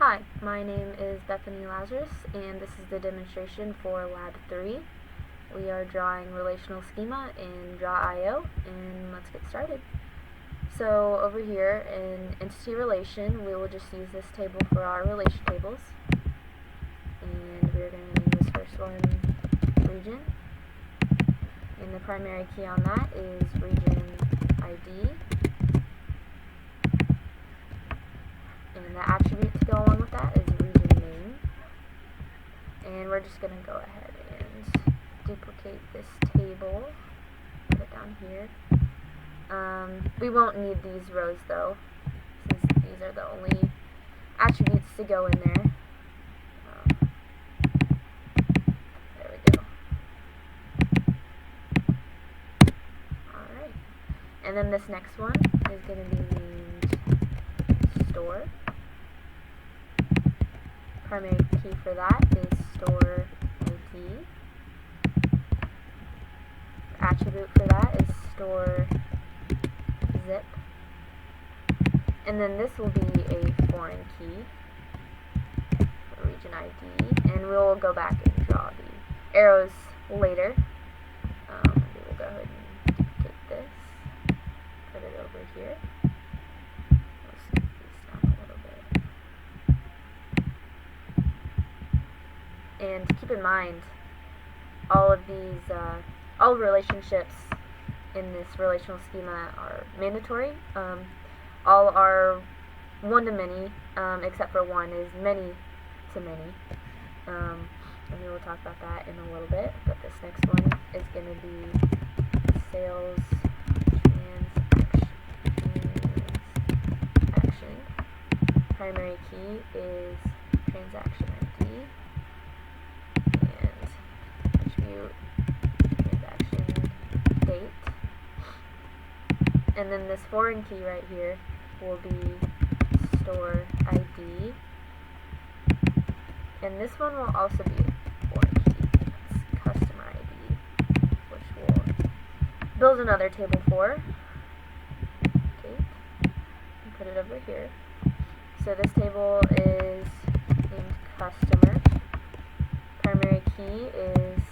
Hi, my name is Bethany Lazarus, and this is the demonstration for Lab 3. We are drawing relational schema in Draw.io, and let's get started. So over here in entity relation, we will just use this table for our relation tables. And we're going to name this first one region. And the primary key on that is region ID. And the attribute to go along with that is region name. And we're just going to go ahead and duplicate this table, put it down here. We won't need these rows though, since these are the only attributes to go in there. There we go. Alright. And then this next one is going to be named store. Primary key for that is store ID. Attribute for that is store zip. And then this will be a foreign key for region ID. And we'll go back and draw the arrows later. We will go ahead and duplicate this, put it over here. We'll skip these down a little bit. And keep in mind, all of these, all relationships in this relational schema are mandatory. All are one-to-many, except for one is many-to-many. And we will talk about that in a little bit, but this next one is going to be sales transaction. Primary key is transaction ID. And attribute transaction date. And then this foreign key right here will be store ID. And this one will also be a foreign key. It's customer ID, which we'll build another table for. Okay. And put it over here. So this table is named customer. Primary key is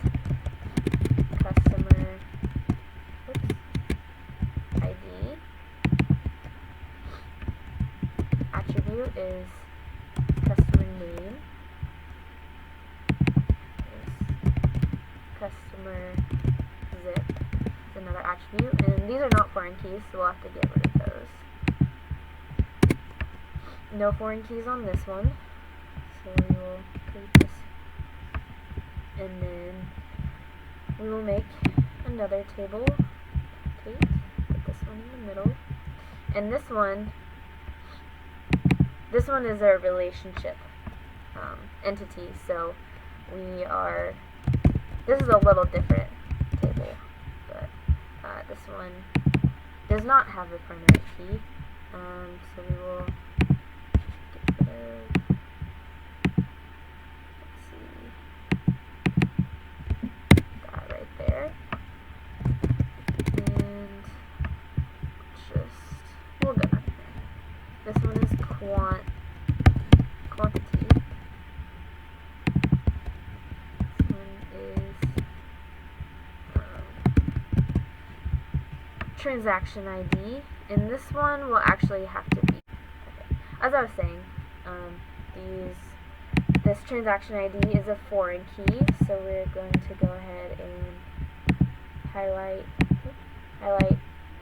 customer ID. Attribute is customer name. Customer zip. It's another attribute. And these are not foreign keys, so we'll have to get rid of those. No foreign keys on this one. So we will delete this. And then we will make another table. Okay, put this one in the middle. And this one is our relationship entity. So this is a little different table, but this one does not have a primary key. So we will get rid of, let's see, that right there. And we'll go. This one is quantity. This one is transaction ID, and this one will actually have to be, okay. As I was saying, this transaction ID is a foreign key, so we're going to go ahead and highlight,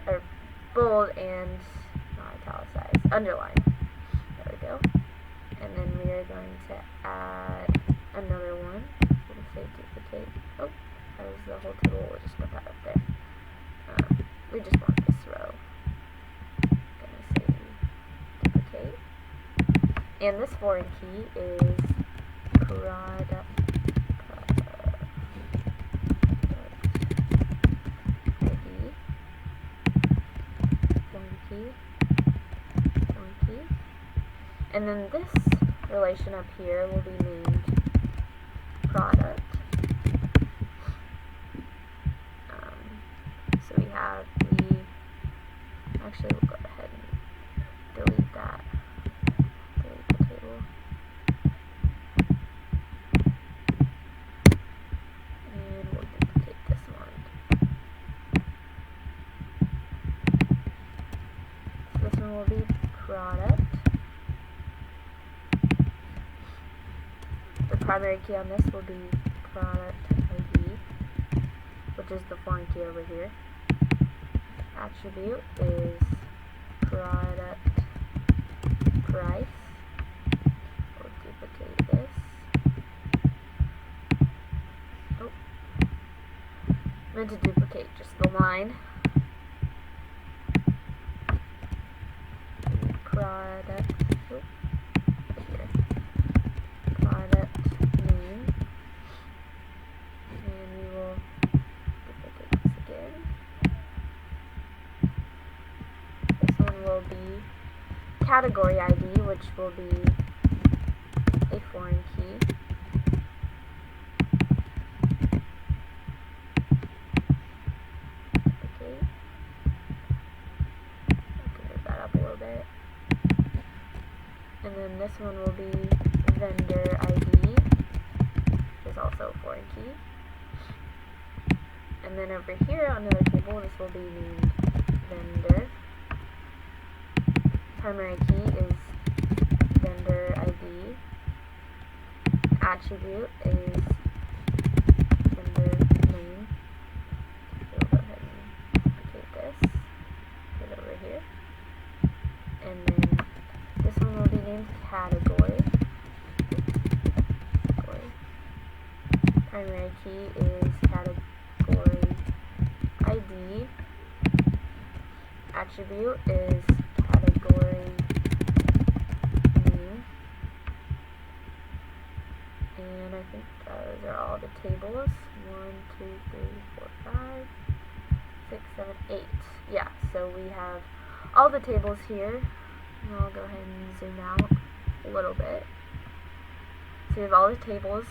or bold and not italicize, underline. There we go. And then we are going to add another one. We're going to say duplicate. Oh, that was the whole table. We'll just put that up there. We just want this row. Going to say duplicate. And this foreign key is product ID. Foreign key. And then this relation up here will be named product. So we have actually we'll go ahead and delete that. Delete the table. primary key on this will be product ID, which is the foreign key over here. Attribute is product price. We'll duplicate this. Oh, meant to duplicate just the line. Product, oh, right here. Product name, and we will duplicate this again. This one will be category ID, which will be a foreign key. Okay. I can move that up a little bit. And then this one will be vendor ID, which is also a foreign key. And then over here on another table, this will be named vendor. Primary key is vendor ID. Attribute is vendor name. So we'll go ahead and duplicate this, put it over here. And then this one will be named category. Primary key is category ID. Attribute is category name. And I think those are all the tables. 1, 2, 3, 4, 5, 6, 7, 8. Yeah, so we have all the tables here. And I'll go ahead and zoom out a little bit. So we have all the tables.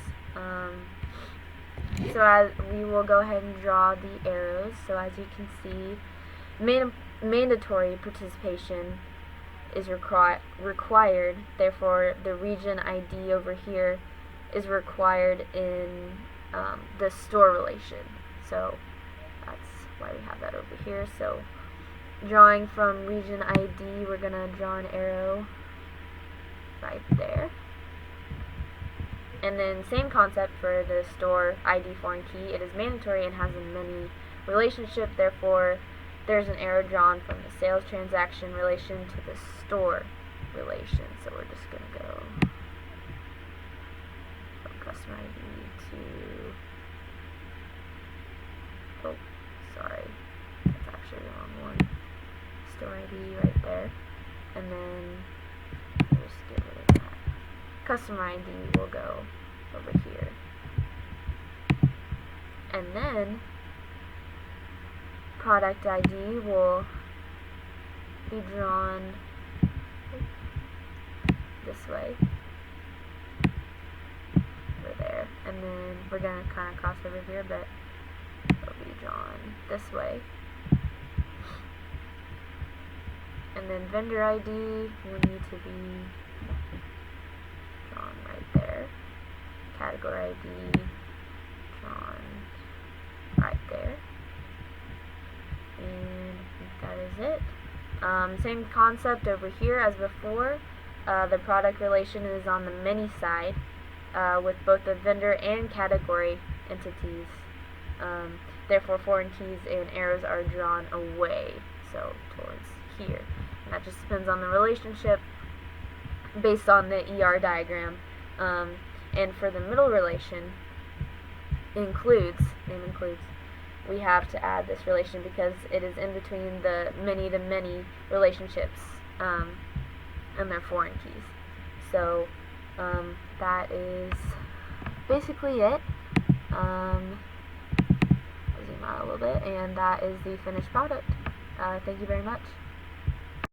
So as we will go ahead and draw the arrows. So as you can see, mandatory participation is required. Therefore, the region ID over here is required in the store relation. So that's why we have that over here. So drawing from region ID, we're going to draw an arrow right there. And then same concept for the store ID foreign key. It is mandatory and has a many relationship. Therefore, there's an arrow drawn from the sales transaction relation to the store relation. So we're just going to go from customer ID to, oh, sorry, that's actually the wrong one. Store ID right there. And then we'll just get rid of that. Customer ID will go over here. And then product ID will be drawn this way, over there. And then we're going to kind of cross over here, but it'll be drawn this way. And then vendor ID will need to be drawn right there. Category ID drawn right there. And I think that is it. Same concept over here as before. The product relation is on the many side with both the vendor and category entities. Therefore, foreign keys and arrows are drawn away, so towards here. And that just depends on the relationship based on the ER diagram. And for the middle relation, name includes, we have to add this relation because it is in between the many-to-many relationships and their foreign keys. So that is basically it. I'll zoom out a little bit, and that is the finished product. Thank you very much.